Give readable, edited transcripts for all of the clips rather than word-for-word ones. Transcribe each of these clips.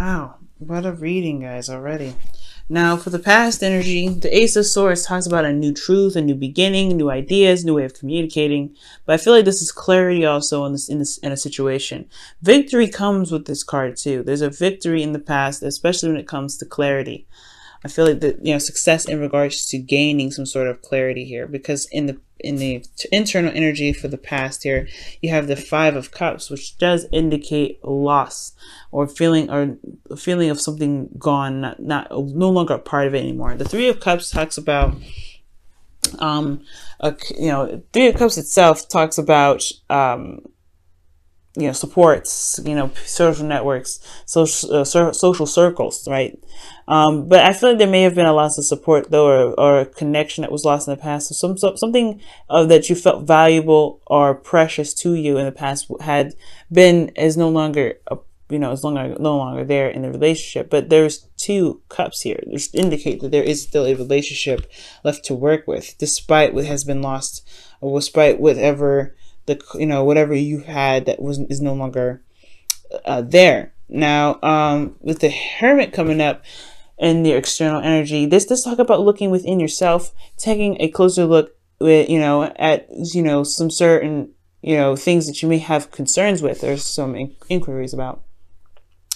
Wow, what a reading, guys, already. Now, for the past energy, the Ace of Swords talks about a new truth, a new beginning, new ideas, new way of communicating. But I feel like this is clarity also in a situation. Victory comes with this card too. There's a victory in the past, especially when it comes to clarity. I feel like that, success in regards to gaining some sort of clarity here, because in the internal energy for the past here, you have the Five of Cups, which does indicate loss or feeling of something gone, not no longer a part of it anymore. The Three of Cups talks about Three of Cups itself talks about supports, social networks, social circles, right? But I feel like there may have been a loss of support though, or a connection that was lost in the past. So something that you felt valuable or precious to you in the past is no longer, no longer there in the relationship. But there's two cups here, which indicate that there is still a relationship left to work with, despite what has been lost, or despite whatever whatever you had that is no longer there. Now, with the Hermit coming up in the external energy, this talk about looking within yourself, taking a closer look with, at, some certain, things that you may have concerns with or some inquiries about.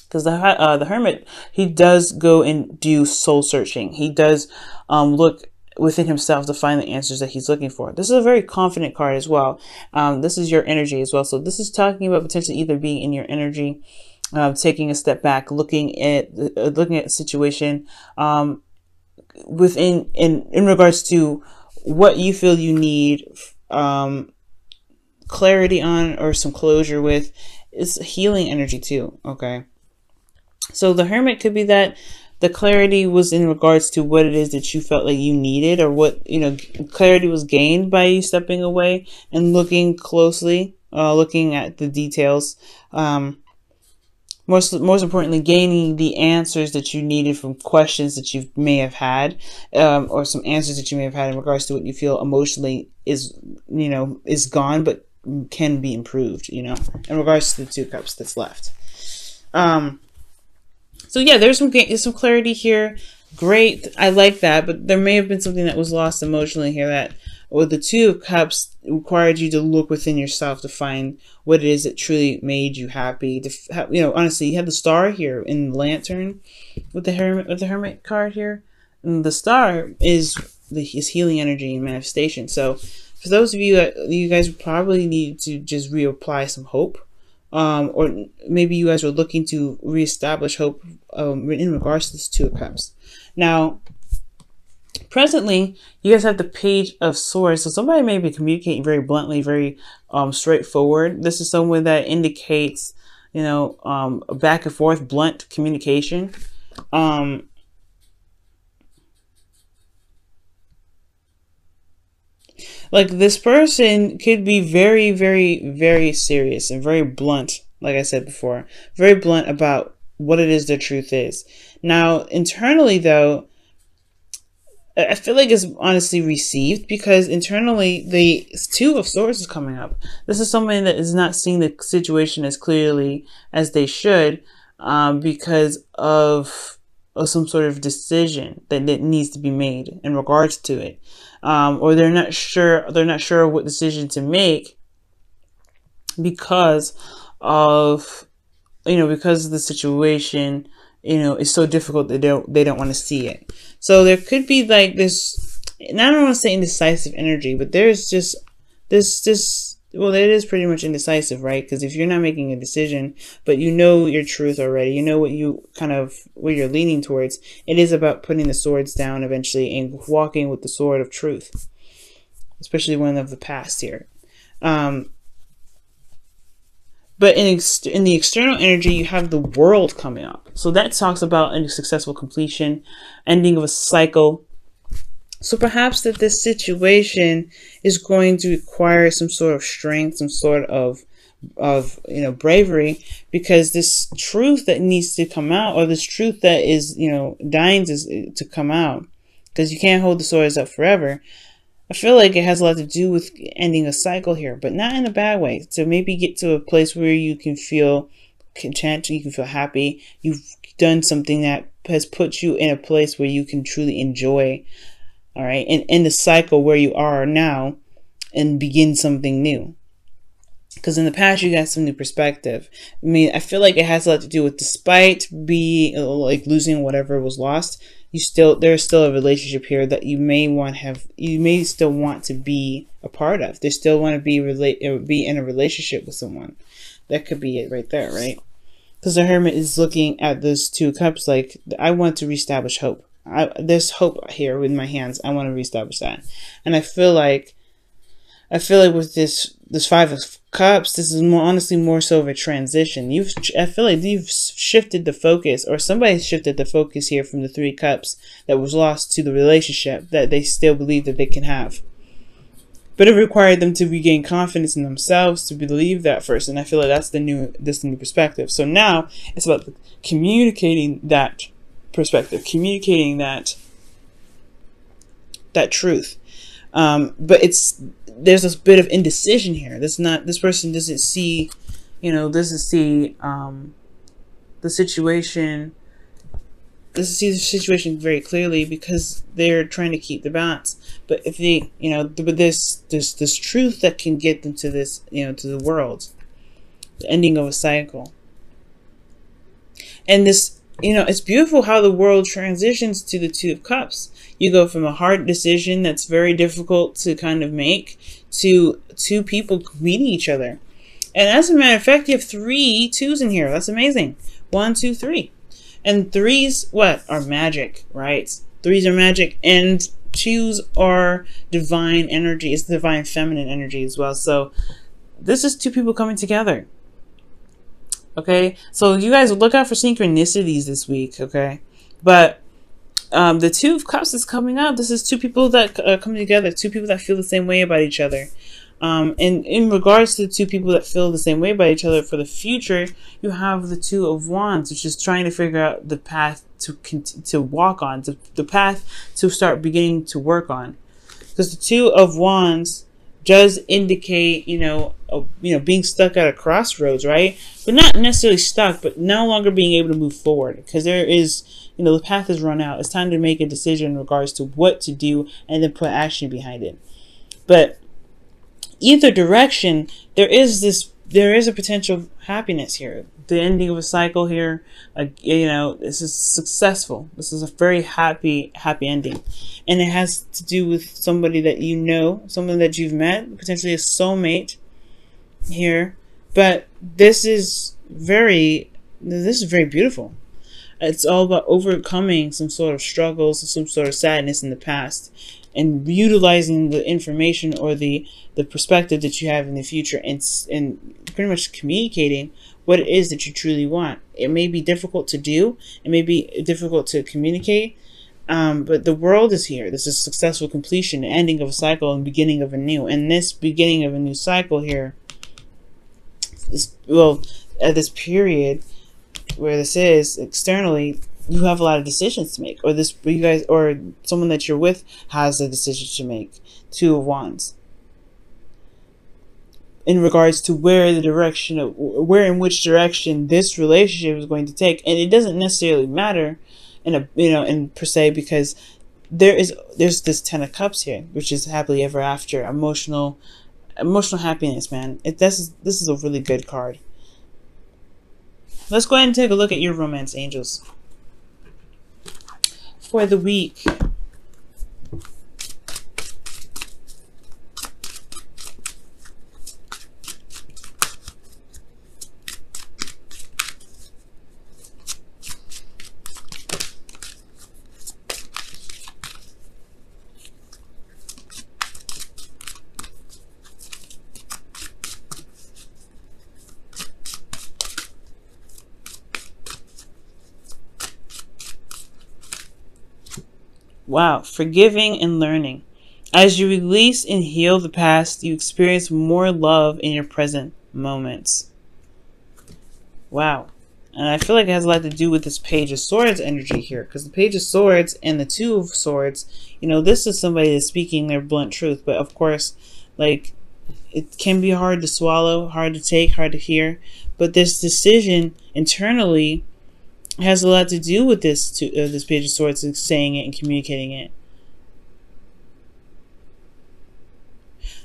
Because the Hermit, he does go and do soul searching. He does look within himself to find the answers that he's looking for. This is a very confident card as well. This is your energy as well. So this is talking about potentially either being in your energy, taking a step back, looking at the situation in regards to what you feel you need clarity on or some closure with. Is healing energy too. Okay, so the Hermit could be that the clarity was in regards to what it is that you felt like you needed, or what, clarity was gained by you stepping away and looking closely, looking at the details. Most importantly, gaining the answers that you needed from questions that you may have had, or some answers that you may have had in regards to what you feel emotionally is gone, but can be improved, in regards to the Two Cups that's left. So yeah, there's some clarity here. Great, I like that, but there may have been something that was lost emotionally here, that with the Two of Cups required you to look within yourself to find what it is that truly made you happy. Honestly, you have the Star here in the Lantern with the Hermit card here, and the Star is healing energy and manifestation. So for those of you you guys probably need to just reapply some hope. Or maybe you guys are looking to reestablish hope in regards to this Two of Cups. Now, presently, you guys have the Page of Swords. So somebody may be communicating very bluntly, very straightforward. This is someone that indicates, back and forth, blunt communication. Like, this person could be very, very, very serious and very blunt, like I said before, very blunt about what it is their truth is. Now, internally, though, I feel like it's honestly received, because internally, the Two of Swords is coming up. This is someone that is not seeing the situation as clearly as they should, because of some sort of decision that needs to be made in regards to it. Or they're not sure what decision to make because of the situation is so difficult that they don't want to see it. So there could be like this, and I don't want to say indecisive energy, but there's just this well, it is pretty much indecisive, right? Because if you're not making a decision, but you know your truth already, you know what you're leaning towards, it is about putting the swords down eventually and walking with the sword of truth, especially one of the past here. But in the external energy, you have the World coming up. So that talks about a successful completion, ending of a cycle. So perhaps that this situation is going to require some sort of strength, some sort of bravery, because this truth that needs to come out, or this truth that is, dying to come out, because you can't hold the swords up forever. I feel like it has a lot to do with ending a cycle here, but not in a bad way. To maybe get to a place where you can feel content, you can feel happy. You've done something that has put you in a place where you can truly enjoy, all right, and in the cycle where you are now, and begin something new. Because in the past you got some new perspective. I mean, I feel like it has a lot to do with, despite being like losing whatever was lost, there's still a relationship here that you may still want to be a part of. They still want to be in a relationship with someone. That could be it right there, right? Because the Hermit is looking at those 2 cups like, I want to reestablish hope. There's hope here in my hands. I want to reestablish that. And I feel like with this 5 of Cups, this is honestly more so of a transition. I feel like you've shifted the focus, or somebody's shifted the focus here from the 3 Cups that was lost to the relationship that they still believe that they can have. But it required them to regain confidence in themselves to believe that first, and I feel like that's the new perspective. So now it's about communicating that perspective, communicating that truth. But there's this bit of indecision here. This person doesn't see, the situation. Doesn't see the situation very clearly because they're trying to keep the balance. But if they, but this truth that can get them to this, to the world, the ending of a cycle. And this, it's beautiful how the world transitions to the 2 of Cups. You go from a hard decision that's very difficult to kind of make to 2 people meeting each other. And as a matter of fact, you have 3 2s in here. That's amazing. 1, 2, 3. And 3s, what? Are magic, right? 3s are magic. And 2s are divine energy. It's divine feminine energy as well. So this is 2 people coming together. Okay? So you guys look out for synchronicities this week, okay? But the 2 of Cups is coming up. This is 2 people that are coming together. 2 people that feel the same way about each other. And in regards to the 2 people that feel the same way about each other for the future, you have the 2 of Wands, which is trying to figure out the path to walk on, the path to start beginning to work on. Because the 2 of Wands does indicate, being stuck at a crossroads, right? But not necessarily stuck, but no longer being able to move forward. Because there is, the path has run out. It's time to make a decision in regards to what to do and then put action behind it. But either direction, there is a potential happiness here. The ending of a cycle here, this is successful. This is a very happy ending. And it has to do with somebody that someone that you've met, potentially a soulmate here. But this is very beautiful. It's all about overcoming some sort of struggles, some sort of sadness in the past, and utilizing the information or the perspective that you have in the future, and pretty much communicating what it is that you truly want. It may be difficult to do, it may be difficult to communicate, but the world is here. This is successful completion, ending of a cycle and beginning of a new. And this beginning of a new cycle here is, at this period where this is externally, you have a lot of decisions to make, or someone that you're with has a decision to make. 2 of Wands. In regards to where in which direction this relationship is going to take. And it doesn't necessarily matter in per se, because there's this 10 of Cups here, which is happily ever after, emotional happiness, man. This is a really good card. Let's go ahead and take a look at your romance angels for the week. Wow, forgiving and learning. As you release and heal the past, you experience more love in your present moments. Wow. And I feel like it has a lot to do with this Page of Swords energy here, because the Page of Swords and the 2 of Swords, this is somebody that's speaking their blunt truth. But of course, it can be hard to swallow, hard to take, hard to hear. But this decision internally has a lot to do with this Page of Swords, saying it and communicating it.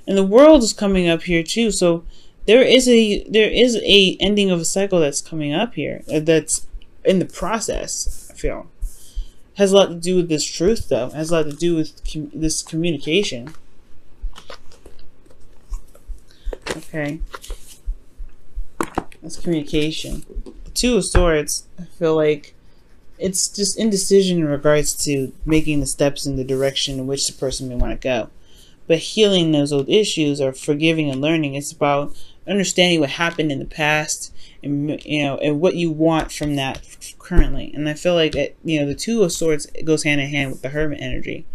And the World is coming up here too, so there is a ending of a cycle that's coming up here, that's in the process. I feel has a lot to do with this truth, though. It has a lot to do with this communication. Okay, that's communication. The Two of Swords, I feel like it's just indecision in regards to making the steps in the direction in which the person may want to go. But healing those old issues, or forgiving and learning, it's about understanding what happened in the past, and and what you want from that currently. And I feel like the Two of Swords goes hand in hand with the Hermit energy.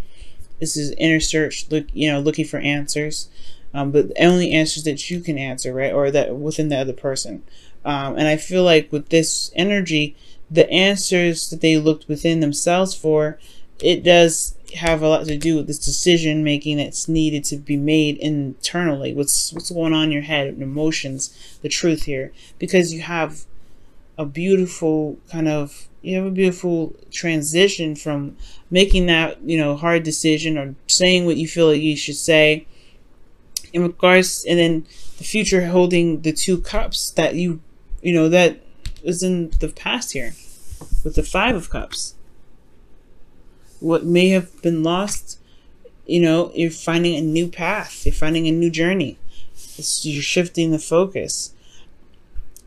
This is inner search, looking for answers, but only answers that you can answer, right, or that within the other person. And I feel like with this energy, the answers that they looked within themselves for, it does have a lot to do with this decision making that's needed to be made internally. What's going on in your head, emotions, the truth here, because you have a beautiful transition from making that hard decision, or saying what you feel like you should say in regards, and then the future holding the Two Cups that that was in the past here with the Five of Cups. What may have been lost, you're finding a new path. You're finding a new journey. You're shifting the focus.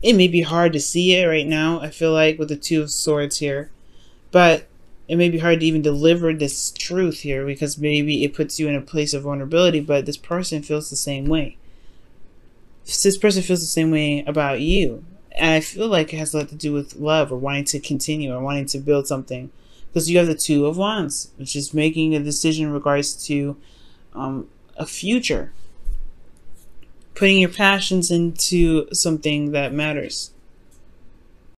It may be hard to see it right now, I feel like, with the Two of Swords here. But it may be hard to even deliver this truth here, because maybe it puts you in a place of vulnerability, but this person feels the same way. This person feels the same way about you. And I feel like it has a lot to do with love, or wanting to continue, or wanting to build something. Because you have the Two of Wands, which is making a decision in regards to a future. Putting your passions into something that matters.